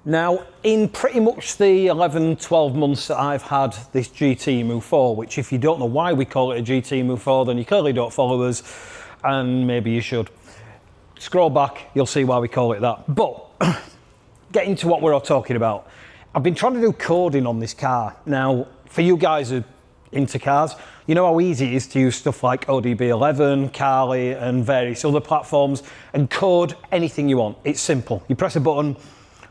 Now, in pretty much the 11, 12 months that I've had this Gtemu4, which if you don't know why we call it a Gtemu4, then you clearly don't follow us, and maybe you should. Scroll back, you'll see why we call it that. But, getting to what we're all talking about. I've been trying to do coding on this car. Now, for you guys who are into cars, you know how easy it is to use stuff like ODB11, Carly, and various other platforms, and code anything you want. It's simple. You press a button,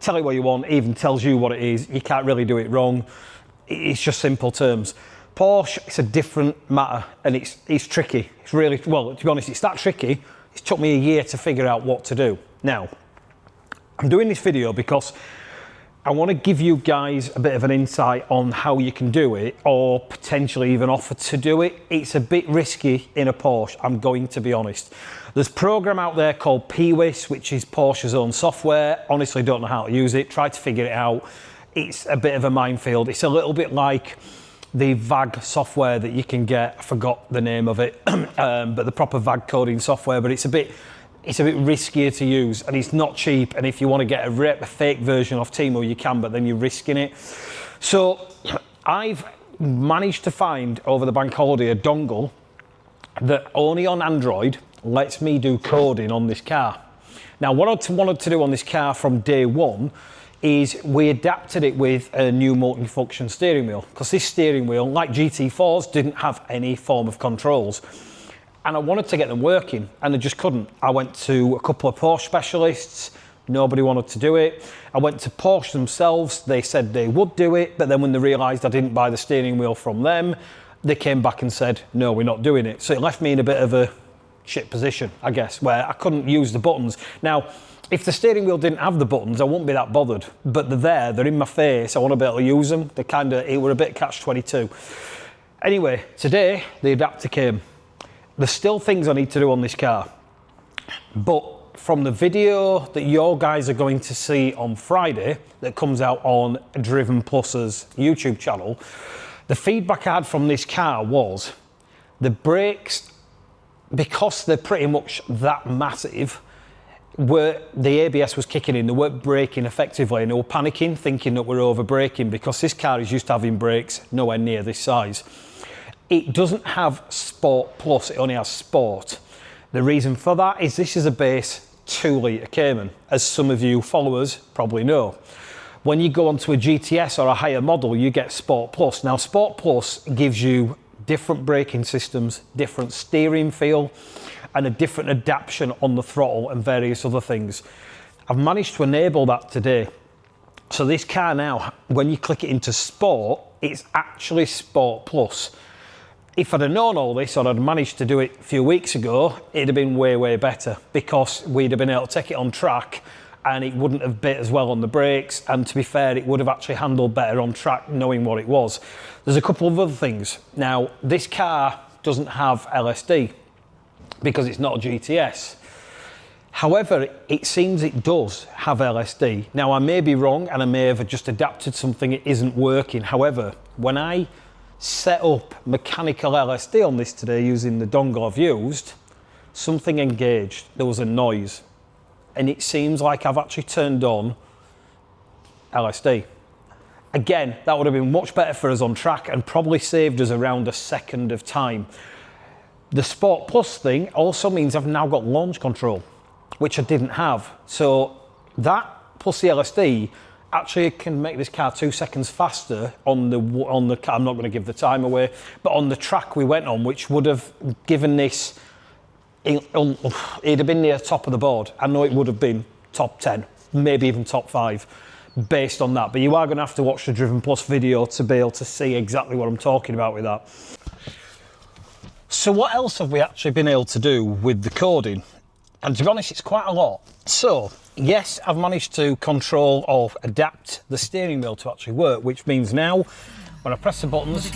tell it what you want, it even tells you what it is. You can't really do it wrong. It's just simple terms. Porsche, it's a different matter, and it's tricky. It's really, well, to be honest, it's that tricky. It's took me a year to figure out what to do. Now, I'm doing this video because I want to give you guys a bit of an insight on how you can do it, or potentially even offer to do it. It's a bit risky in a Porsche, I'm going to be honest. There's a program out there called PWIS, which is Porsche's own software. Honestly, don't know how to use it. Try to figure it out. It's a bit of a minefield. It's a little bit like the VAG software that you can get. I forgot the name of it, but the proper VAG coding software. But it's a bit riskier to use, and it's not cheap. And if you want to get a fake version of Temu, you can, but then you're risking it. So I've managed to find over the bank holiday a dongle that only on Android lets me do coding on this car. Now, what I wanted to do on this car from day one is we adapted it with a new multifunction steering wheel, because this steering wheel, like GT4s, didn't have any form of controls. And I wanted to get them working, and I just couldn't. I went to a couple of Porsche specialists, nobody wanted to do it. I went to Porsche themselves, they said they would do it, but then when they realised I didn't buy the steering wheel from them, they came back and said, no, we're not doing it. So it left me in a bit of a shit position, I guess, where I couldn't use the buttons. Now, if the steering wheel didn't have the buttons, I wouldn't be that bothered, but they're there, they're in my face, I want to be able to use them. It were a bit catch-22. Anyway, today, the adapter came. There's still things I need to do on this car, but from the video that your guys are going to see on Friday, that comes out on Driven Plus's YouTube channel, the feedback I had from this car was the brakes, because they're pretty much that massive, where the ABS was kicking in, they weren't braking effectively, and they were panicking, thinking that we're over braking, because this car is used to having brakes nowhere near this size. It doesn't have Sport Plus, it only has Sport. The reason for that is this is a base 2-litre Cayman, as some of you followers probably know. When you go onto a GTS or a higher model, you get Sport Plus. Now, Sport Plus gives you different braking systems, different steering feel, and a different adaptation on the throttle and various other things. I've managed to enable that today. So this car now, when you click it into Sport, it's actually Sport Plus. If I'd have known all this, or I'd managed to do it a few weeks ago, it'd have been way, way better, because we'd have been able to take it on track and it wouldn't have bit as well on the brakes, and to be fair, it would have actually handled better on track knowing what it was. There's a couple of other things. Now, this car doesn't have LSD because it's not a GTS. However, it seems it does have LSD. Now, I may be wrong, and I may have just adapted something that isn't working. However, when I set up mechanical LSD on this today using the dongle I've used, something engaged, there was a noise, and it seems like I've actually turned on LSD. Again, that would have been much better for us on track and probably saved us around a second of time. The Sport Plus thing also means I've now got launch control, which I didn't have. So that plus the LSD actually can make this car 2 seconds faster on the car. I'm not going to give the time away, but on the track we went on, which would have given this, it'd have been near the top of the board. I know it would have been top 10, maybe even top 5 based on that, but you are going to have to watch the Driven Plus video to be able to see exactly what I'm talking about with that. So what else have we actually been able to do with the coding? And to be honest, it's quite a lot. So yes, I've managed to control or adapt the steering wheel to actually work, which means now when I press the buttons,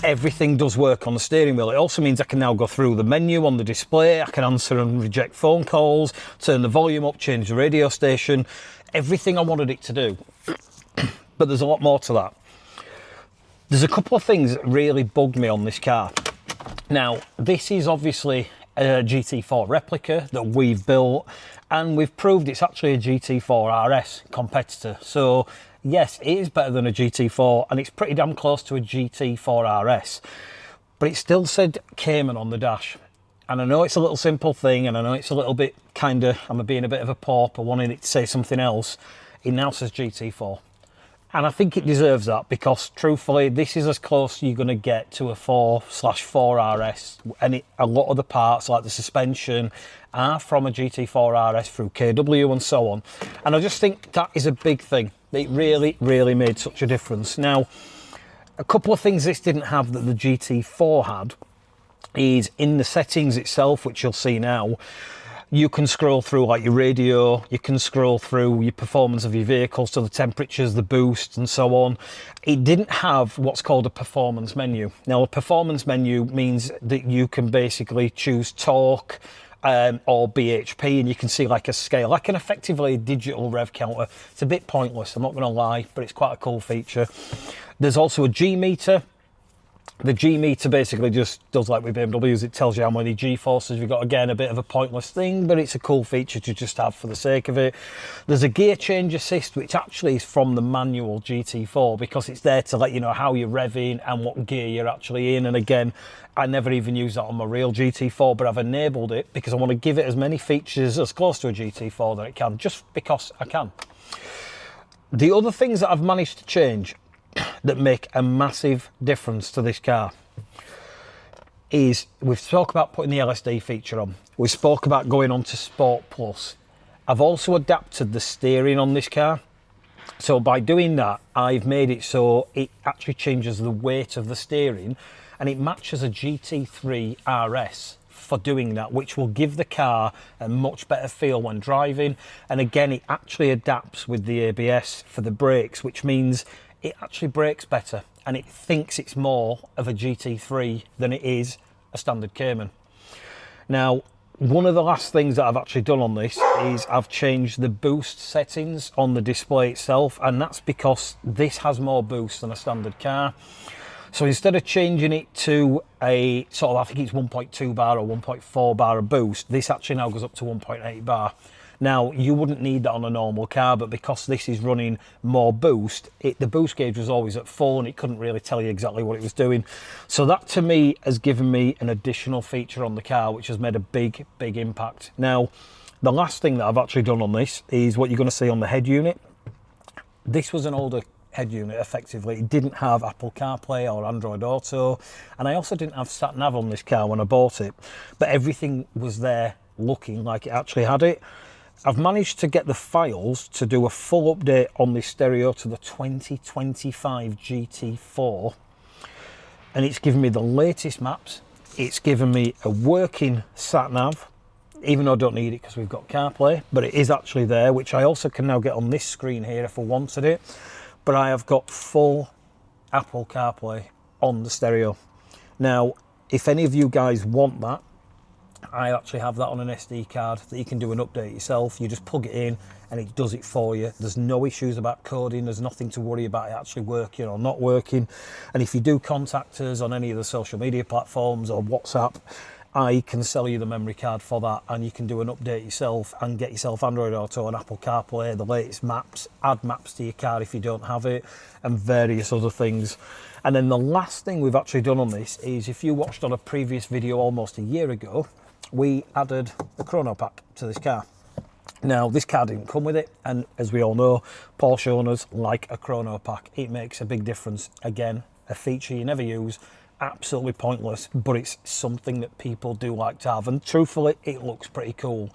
everything does work on the steering wheel. It also means I can now go through the menu on the display. I can answer and reject phone calls, turn the volume up, change the radio station, everything I wanted it to do. But there's a lot more to that. There's a couple of things that really bugged me on this car. Now, this is obviously a GT4 replica that we've built, and we've proved it's actually a GT4 RS competitor. So yes, it is better than a GT4, and it's pretty damn close to a GT4 RS, but it still said Cayman on the dash. And I know it's a little simple thing, and I know it's a little bit kind of, I'm being a bit of a pauper wanting it to say something else. It now says GT4. And I think it deserves that, because truthfully, this is as close you're going to get to a 4/4 RS. And a lot of the parts, like the suspension, are from a GT4 RS through KW and so on. And I just think that is a big thing. It really, really made such a difference. Now, a couple of things this didn't have that the GT4 had is in the settings itself, which you'll see now. You can scroll through like your radio, you can scroll through your performance of your vehicles, so the temperatures, the boost and so on. It didn't have what's called a performance menu. Now a performance menu means that you can basically choose torque or BHP, and you can see like a scale, like an effectively digital rev counter. It's a bit pointless, I'm not going to lie, but it's quite a cool feature. There's also a G meter. The G meter basically just does like with BMWs, it tells you how many G-forces you've got. Again, a bit of a pointless thing, but it's a cool feature to just have for the sake of it. There's a gear change assist, which actually is from the manual GT4, because it's there to let you know how you're revving and what gear you're actually in. And again, I never even use that on my real GT4, but I've enabled it because I want to give it as many features as close to a GT4 that it can, just because I can. The other things that I've managed to change that make a massive difference to this car is, we've spoke about putting the LSD feature on, we spoke about going on to Sport Plus. I've also adapted the steering on this car, so by doing that I've made it so it actually changes the weight of the steering, and it matches a GT3 RS for doing that, which will give the car a much better feel when driving. And again, it actually adapts with the ABS for the brakes, which means it actually brakes better, and it thinks it's more of a GT3 than it is a standard Cayman. Now, one of the last things that I've actually done on this is I've changed the boost settings on the display itself, and that's because this has more boost than a standard car. So instead of changing it to a sort of, I think it's 1.2 bar or 1.4 bar of boost, this actually now goes up to 1.8 bar. Now, you wouldn't need that on a normal car, but because this is running more boost, the boost gauge was always at full and it couldn't really tell you exactly what it was doing. So that to me has given me an additional feature on the car, which has made a big, big impact. Now, the last thing that I've actually done on this is what you're going to see on the head unit. This was an older head unit, effectively. It didn't have Apple CarPlay or Android Auto, and I also didn't have sat nav on this car when I bought it, but everything was there looking like it actually had it. I've managed to get the files to do a full update on this stereo to the 2025 GT4, and it's given me the latest maps. It's given me a working sat nav, even though I don't need it because we've got CarPlay, but it is actually there, which I also can now get on this screen here if I wanted it. But I have got full Apple CarPlay on the stereo. Now, if any of you guys want that, I actually have that on an SD card that you can do an update yourself. You just plug it in and it does it for you. There's no issues about coding. There's nothing to worry about it actually working or not working. And if you do contact us on any of the social media platforms or WhatsApp, I can sell you the memory card for that, and you can do an update yourself and get yourself Android Auto and Apple CarPlay, the latest maps, add maps to your car if you don't have it, and various other things. And then the last thing we've actually done on this is, if you watched on a previous video almost a year ago, we added the chrono pack to this car. Now, this car didn't come with it, and as we all know, Porsche owners like a chrono pack. It makes a big difference. Again, a feature you never use, absolutely pointless, but it's something that people do like to have, and truthfully, it looks pretty cool.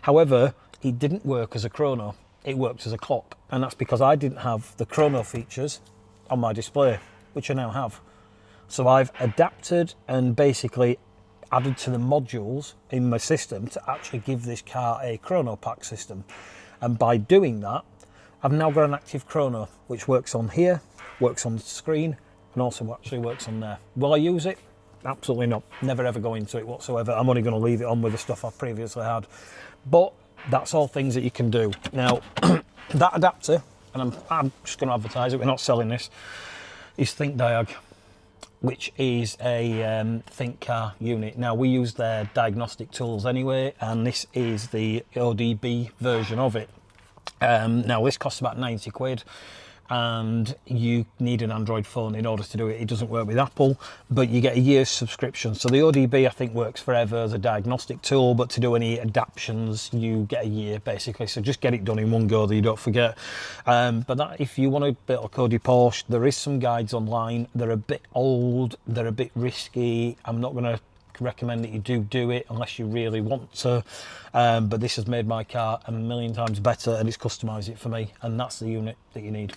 However, it didn't work as a chrono, it worked as a clock, and that's because I didn't have the chrono features on my display, which I now have. So I've adapted and basically added to the modules in my system to actually give this car a chrono pack system, and by doing that, I've now got an active chrono which works on here, works on the screen, and also actually works on there. Will I use it? Absolutely not. Never ever go into it whatsoever. I'm only going to leave it on with the stuff I've previously had. But that's all things that you can do. Now, that adapter, and I'm just going to advertise it, we're not selling this, is Think Diag. which is a Think Car unit. Now we use their diagnostic tools anyway, and this is the ODB version of it. Now this costs about 90 quid, and you need an Android phone in order to do it. It doesn't work with Apple, but you get a year's subscription. So the ODB, I think, works forever as a diagnostic tool, but to do any adaptions, you get a year basically. So just get it done in one go that you don't forget. But that, if you want to build a Cody Porsche, there is some guides online. They're a bit old, they're a bit risky. I'm not going to recommend that you do it unless you really want to, but this has made my car a million times better, and it's customized it for me, and that's the unit that you need.